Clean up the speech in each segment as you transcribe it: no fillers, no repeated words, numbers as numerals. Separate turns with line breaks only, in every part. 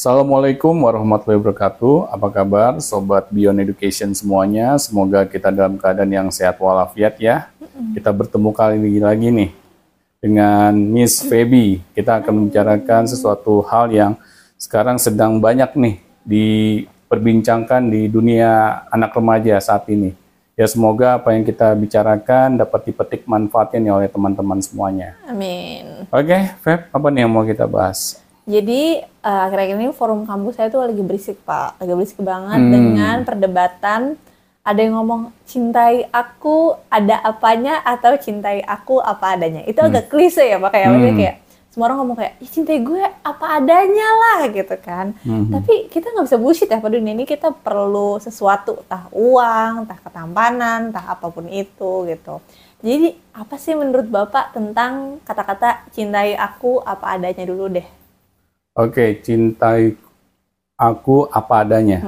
Assalamualaikum warahmatullahi wabarakatuh. Apa kabar Sobat Beyond Education semuanya? Semoga kita dalam keadaan yang sehat walafiat ya. Kita bertemu kali ini lagi nih dengan Miss Feby. Kita akan membicarakan sesuatu hal yang sekarang sedang banyak nih diperbincangkan di dunia anak remaja saat ini. Ya semoga apa yang kita bicarakan dapat dipetik manfaatnya nih oleh teman-teman semuanya.
Amin.
Oke, Feb, apa nih yang mau kita bahas?
Jadi akhir-akhir ini forum kampus saya tuh lagi berisik Pak, lagi berisik banget dengan perdebatan. Ada yang ngomong cintai aku ada apanya atau cintai aku apa adanya. Itu agak klise ya Pak, kayak semua orang ngomong kayak cintai gue apa adanya lah gitu kan. Tapi kita nggak bisa bullshit ya pada dunia ini, kita perlu sesuatu, entah uang, entah ketampanan, entah apapun itu gitu. Jadi apa sih menurut Bapak tentang kata-kata cintai aku apa adanya dulu deh?
Oke, cintai aku apa adanya.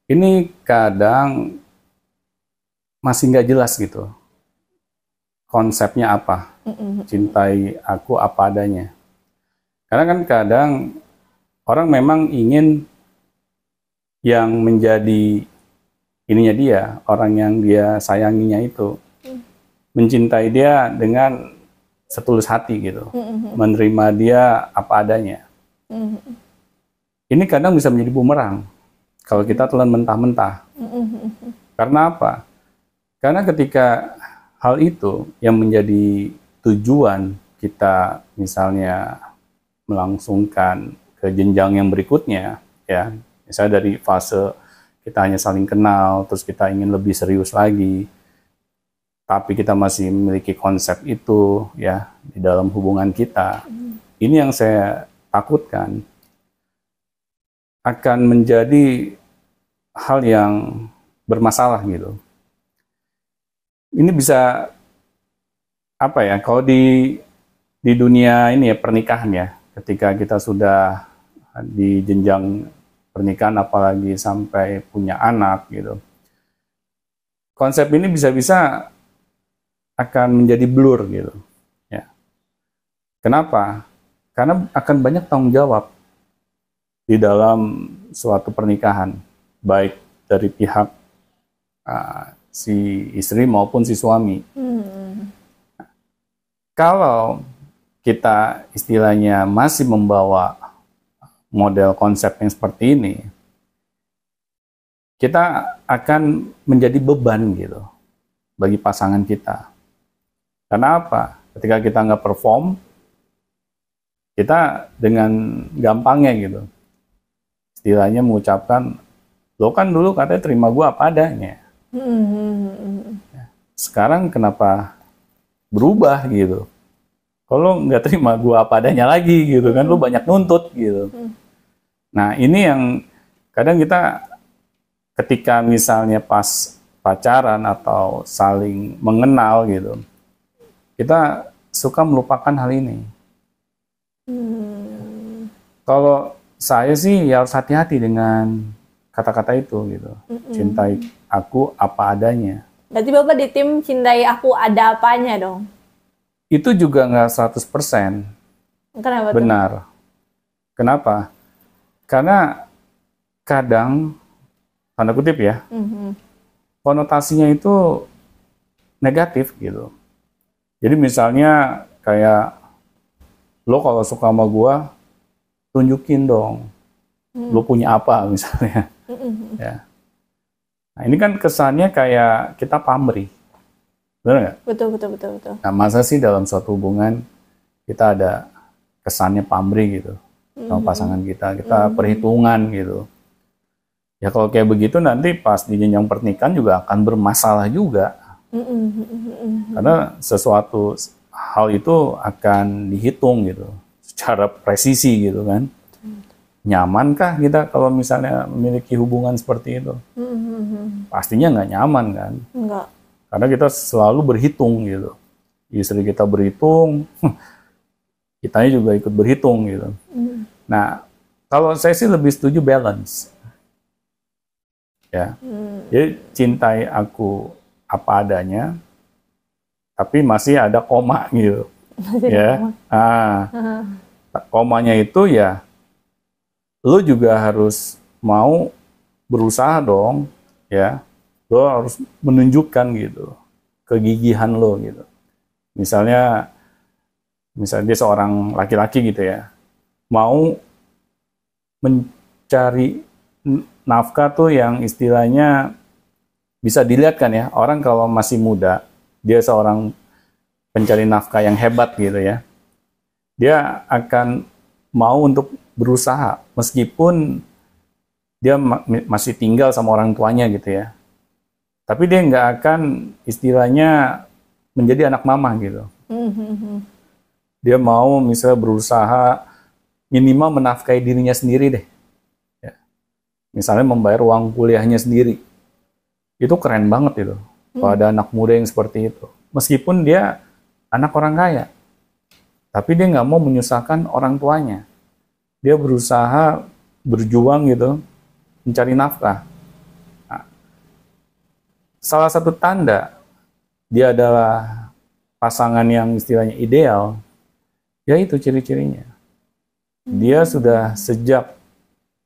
Ini kadang masih nggak jelas gitu. Konsepnya apa? Cintai aku apa adanya. Karena kan kadang orang memang ingin yang menjadi ininya dia, orang yang dia sayanginya itu, mencintai dia dengan setulus hati gitu. Menerima dia apa adanya. Ini kadang bisa menjadi bumerang kalau kita telan mentah-mentah. Karena apa? Karena ketika hal itu yang menjadi tujuan kita misalnya melangsungkan ke jenjang yang berikutnya, ya, misalnya dari fase kita hanya saling kenal, terus kita ingin lebih serius lagi, tapi kita masih memiliki konsep itu ya di dalam hubungan kita. Ini yang saya takutkan akan menjadi hal yang bermasalah gitu. Ini bisa apa ya? Kalau di dunia ini ya pernikahan ya, ketika kita sudah di jenjang pernikahan apalagi sampai punya anak gitu. Konsep ini bisa-bisa akan menjadi blur gitu. Ya. Kenapa? Karena akan banyak tanggung jawab di dalam suatu pernikahan, baik dari pihak si istri maupun si suami. Kalau kita istilahnya masih membawa model konsep yang seperti ini, kita akan menjadi beban gitu bagi pasangan kita. Karena apa? Ketika kita nggak perform, kita dengan gampangnya gitu, istilahnya mengucapkan, lo kan dulu katanya terima gue apa adanya. Sekarang kenapa berubah gitu? Kalau nggak terima gue apa adanya lagi gitu kan, lo banyak nuntut gitu. Nah ini yang kadang kita ketika misalnya pas pacaran atau saling mengenal gitu, kita suka melupakan hal ini. Kalau saya sih ya harus hati-hati dengan kata-kata itu gitu. Cintai aku apa adanya.
Berarti Bapak di tim cintai aku ada apanya dong?
Itu juga nggak 100%
Kenapa tuh?
benar. Kenapa? Karena kadang, tanda kutip ya, konotasinya itu negatif gitu. Jadi misalnya kayak, lo kalau suka sama gua, tunjukin dong, lo punya apa misalnya. Ya. Nah ini kan kesannya kayak kita pamrih, benar nggak?
Betul.
Nah masa sih dalam suatu hubungan kita ada kesannya pamrih gitu sama pasangan kita perhitungan gitu. Ya kalau kayak begitu nanti pas di jenjang pernikahan juga akan bermasalah juga. Karena sesuatu hal itu akan dihitung gitu secara presisi gitu kan. Nyamankah kita kalau misalnya memiliki hubungan seperti itu? Pastinya nggak nyaman kan.
Enggak.
Karena kita selalu berhitung gitu. Istri kita berhitung, kitanya juga ikut berhitung gitu. Nah, kalau saya sih lebih setuju balance. Ya. Jadi cintai aku apa adanya, tapi masih ada koma gitu. Ya. Komanya itu ya lo juga harus mau berusaha dong, ya. Lo harus menunjukkan gitu kegigihan lo gitu. Misalnya dia seorang laki-laki gitu ya, mau mencari nafkah tuh yang istilahnya bisa dilihat kan ya, orang kalau masih muda, dia seorang pencari nafkah yang hebat gitu ya, dia akan mau untuk berusaha meskipun dia masih tinggal sama orang tuanya gitu ya, tapi dia nggak akan istilahnya menjadi anak mama gitu. Dia mau misalnya berusaha minimal menafkahi dirinya sendiri deh. Ya. Misalnya membayar uang kuliahnya sendiri. Itu keren banget itu. Kalau ada anak muda yang seperti itu. Meskipun dia anak orang kaya. Tapi dia nggak mau menyusahkan orang tuanya. Dia berusaha berjuang gitu, mencari nafkah. Nah, salah satu tanda dia adalah pasangan yang istilahnya ideal, ya itu ciri-cirinya. Dia sudah sejak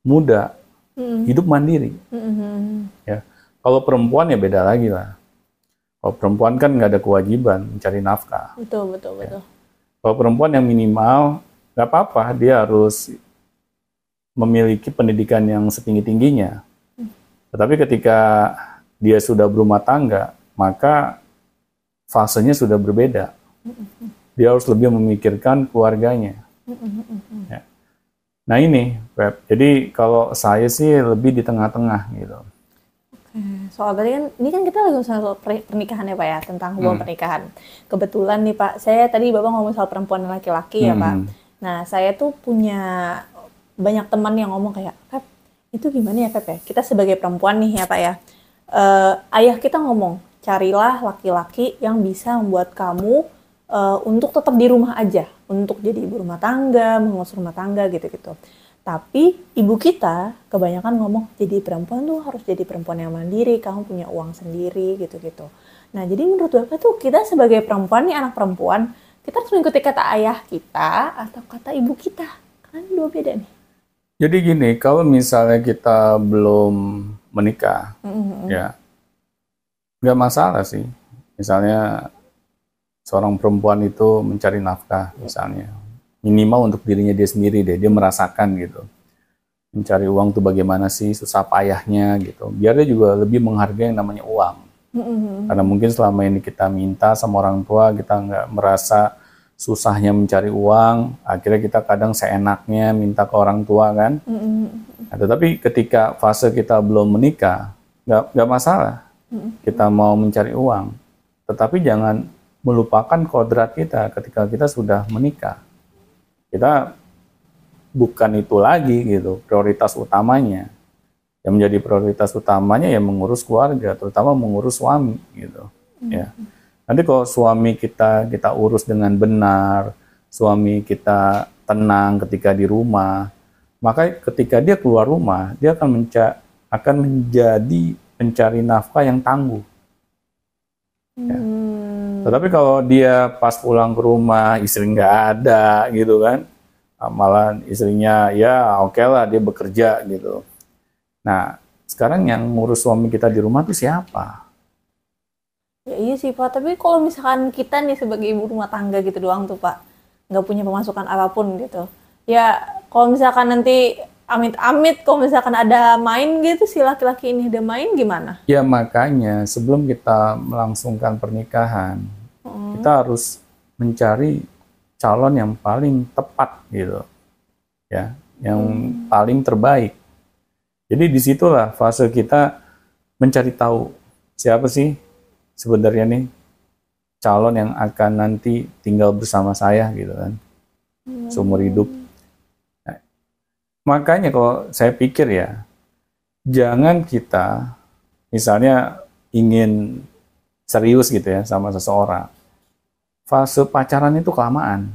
muda hidup mandiri. Ya. Kalau perempuan ya beda lagi lah. Kalau perempuan kan nggak ada kewajiban mencari nafkah.
Betul.
Ya. Kalau perempuan yang minimal nggak apa-apa, dia harus memiliki pendidikan yang setinggi-tingginya. Tetapi ketika dia sudah berumah tangga, maka fasenya sudah berbeda. Dia harus lebih memikirkan keluarganya. Ya. Nah ini, Pep. Jadi kalau saya sih lebih di tengah-tengah gitu.
Soal tadi kan, ini kan kita lagi ngomong soal pernikahan ya Pak ya, tentang hubungan pernikahan. Kebetulan nih Pak, saya tadi Bapak ngomong soal perempuan dan laki-laki ya Pak. Nah, saya tuh punya banyak teman yang ngomong kayak, Pep, itu gimana ya Pep ya? Kita sebagai perempuan nih ya Pak ya, ayah kita ngomong, carilah laki-laki yang bisa membuat kamu untuk tetap di rumah aja, untuk jadi ibu rumah tangga, mengurus rumah tangga gitu-gitu. Tapi ibu kita kebanyakan ngomong, jadi perempuan tuh harus jadi perempuan yang mandiri, kamu punya uang sendiri gitu-gitu. Nah jadi menurut Bapak tuh kita sebagai perempuan nih, anak perempuan, kita harus mengikuti kata ayah kita atau kata ibu kita. Karena dua beda nih.
Jadi gini, kalau misalnya kita belum menikah, ya nggak masalah sih. Misalnya seorang perempuan itu mencari nafkah misalnya. Minimal untuk dirinya dia sendiri deh, dia merasakan gitu. Mencari uang tuh bagaimana sih, susah payahnya gitu. Biar dia juga lebih menghargai yang namanya uang. Karena mungkin selama ini kita minta sama orang tua, kita nggak merasa susahnya mencari uang, akhirnya kita kadang seenaknya minta ke orang tua kan. Nah, tetapi ketika fase kita belum menikah, nggak masalah. Kita mau mencari uang. Tetapi jangan melupakan kodrat kita ketika kita sudah menikah. Kita bukan itu lagi gitu prioritas utamanya. Yang menjadi prioritas utamanya ya mengurus keluarga, terutama mengurus suami gitu. Ya. Nanti kalau suami kita urus dengan benar, suami kita tenang ketika di rumah, maka ketika dia keluar rumah, dia akan menjadi pencari nafkah yang tangguh. Ya. Tetapi kalau dia pas pulang ke rumah, istri nggak ada gitu kan, malah istrinya ya oke lah dia bekerja gitu. Nah, sekarang yang ngurus suami kita di rumah tuh siapa?
Ya iya sih Pak, tapi kalau misalkan kita nih sebagai ibu rumah tangga gitu doang tuh Pak, nggak punya pemasukan apapun gitu. Ya kalau misalkan nanti amit-amit kalau misalkan ada main gitu, si laki-laki ini ada main gimana?
Ya makanya sebelum kita melangsungkan pernikahan, kita harus mencari calon yang paling tepat gitu, ya, yang paling terbaik. Jadi disitulah fase kita mencari tahu siapa sih sebenarnya nih calon yang akan nanti tinggal bersama saya gitu kan, seumur hidup. Nah, makanya kalau saya pikir ya, jangan kita misalnya ingin serius gitu ya sama seseorang, fase pacaran itu kelamaan.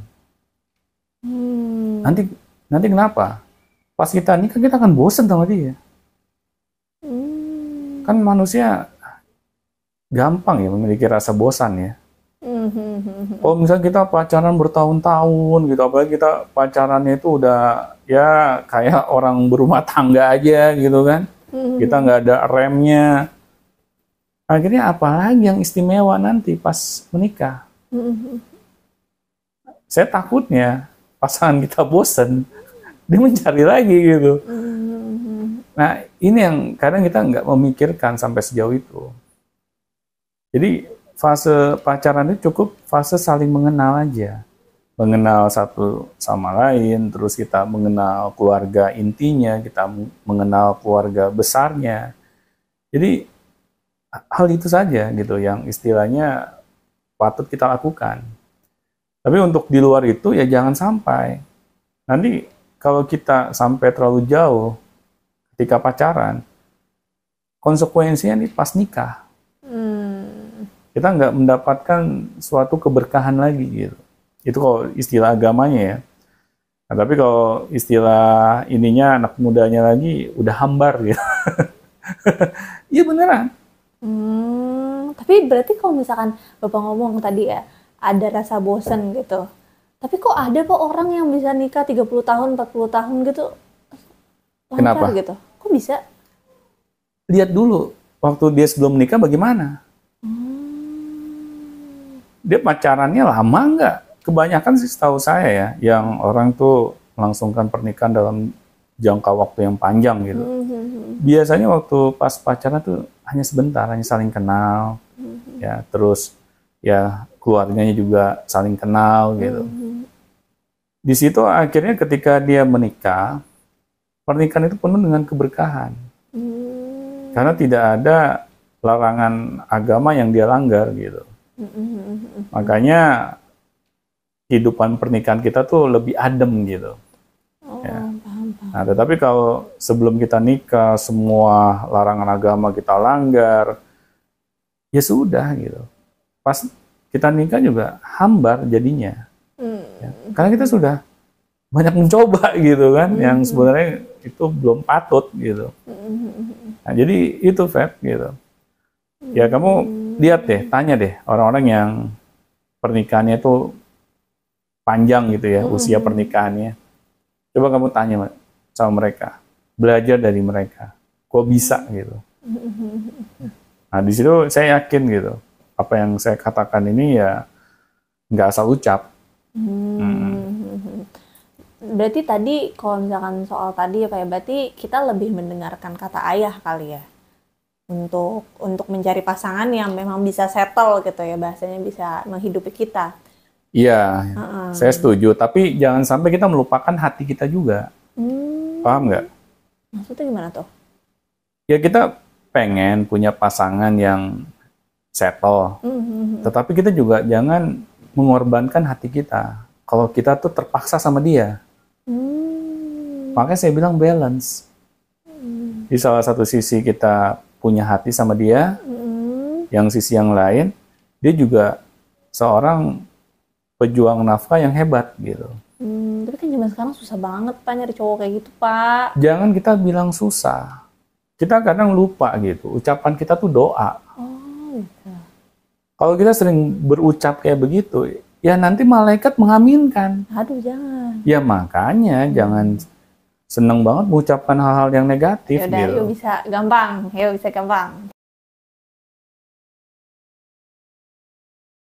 Nanti kenapa? Pas kita nikah kita akan bosen sama dia. Kan manusia gampang ya memiliki rasa bosan ya. Kalau misalnya kita pacaran bertahun-tahun gitu, apalagi kita pacarannya itu udah ya kayak orang berumah tangga aja gitu kan, kita nggak ada remnya. Akhirnya apalagi yang istimewa nanti pas menikah? Saya takutnya pasangan kita bosen, dia mencari lagi gitu. Nah, ini yang kadang kita nggak memikirkan sampai sejauh itu. Jadi fase pacaran itu cukup fase saling mengenal aja. Mengenal satu sama lain, terus kita mengenal keluarga intinya, kita mengenal keluarga besarnya. Jadi hal itu saja gitu yang istilahnya patut kita lakukan. Tapi untuk di luar itu ya jangan sampai. Nanti kalau kita sampai terlalu jauh ketika pacaran, konsekuensinya nih pas nikah. Kita nggak mendapatkan suatu keberkahan lagi gitu. Itu kalau istilah agamanya ya. Nah, tapi kalau istilah ininya anak mudanya lagi udah hambar gitu. Iya beneran.
Tapi berarti kalau misalkan Bapak ngomong tadi ya, ada rasa bosen gitu. Tapi kok ada kok orang yang bisa nikah 30 tahun, 40 tahun gitu, lancar
Kenapa?
gitu. Kok bisa?
Lihat dulu waktu dia sebelum menikah bagaimana. Dia pacarannya lama nggak? Kebanyakan sih setahu saya ya, yang orang tuh melangsungkan pernikahan dalam jangka waktu yang panjang gitu. Biasanya waktu pas pacaran tuh hanya sebentar, hanya saling kenal, ya terus ya keluarganya juga saling kenal gitu. Di situ akhirnya ketika dia menikah, pernikahan itu penuh dengan keberkahan. Karena tidak ada larangan agama yang dia langgar gitu. Makanya kehidupan pernikahan kita tuh lebih adem gitu. Ya.
Paham.
Nah, tetapi kalau sebelum kita nikah semua larangan agama kita langgar, ya sudah gitu. Pas kita nikah juga hambar jadinya. Ya. Karena kita sudah banyak mencoba gitu kan, yang sebenarnya itu belum patut gitu. Nah, jadi itu Feb gitu. Ya kamu lihat deh, tanya deh orang-orang yang pernikahannya itu panjang gitu ya, usia pernikahannya. Coba kamu tanya sama mereka, belajar dari mereka, kok bisa gitu. Nah di situ saya yakin gitu, apa yang saya katakan ini ya nggak asal ucap.
Berarti tadi kalau misalkan soal tadi ya Pak, ya, berarti kita lebih mendengarkan kata ayah kali ya. Untuk mencari pasangan yang memang bisa settle gitu ya, bahasanya bisa menghidupi kita.
Iya, saya setuju. Tapi jangan sampai kita melupakan hati kita juga. Paham nggak?
Maksudnya gimana tuh?
Ya kita pengen punya pasangan yang settle. Tetapi kita juga jangan mengorbankan hati kita. Kalau kita tuh terpaksa sama dia. Makanya saya bilang balance. Di salah satu sisi kita punya hati sama dia, yang sisi yang lain, dia juga seorang pejuang nafkah yang hebat gitu.
Tapi kan zaman sekarang susah banget Pak nyari cowok kayak gitu Pak.
Jangan kita bilang susah. Kita kadang lupa gitu. Ucapan kita tuh doa.
Oh gitu.
Kalau kita sering berucap kayak begitu, ya nanti malaikat mengaminkan.
Aduh jangan.
Ya makanya jangan seneng banget mengucapkan hal-hal yang negatif
Yaudah,
gitu.
yuk bisa gampang.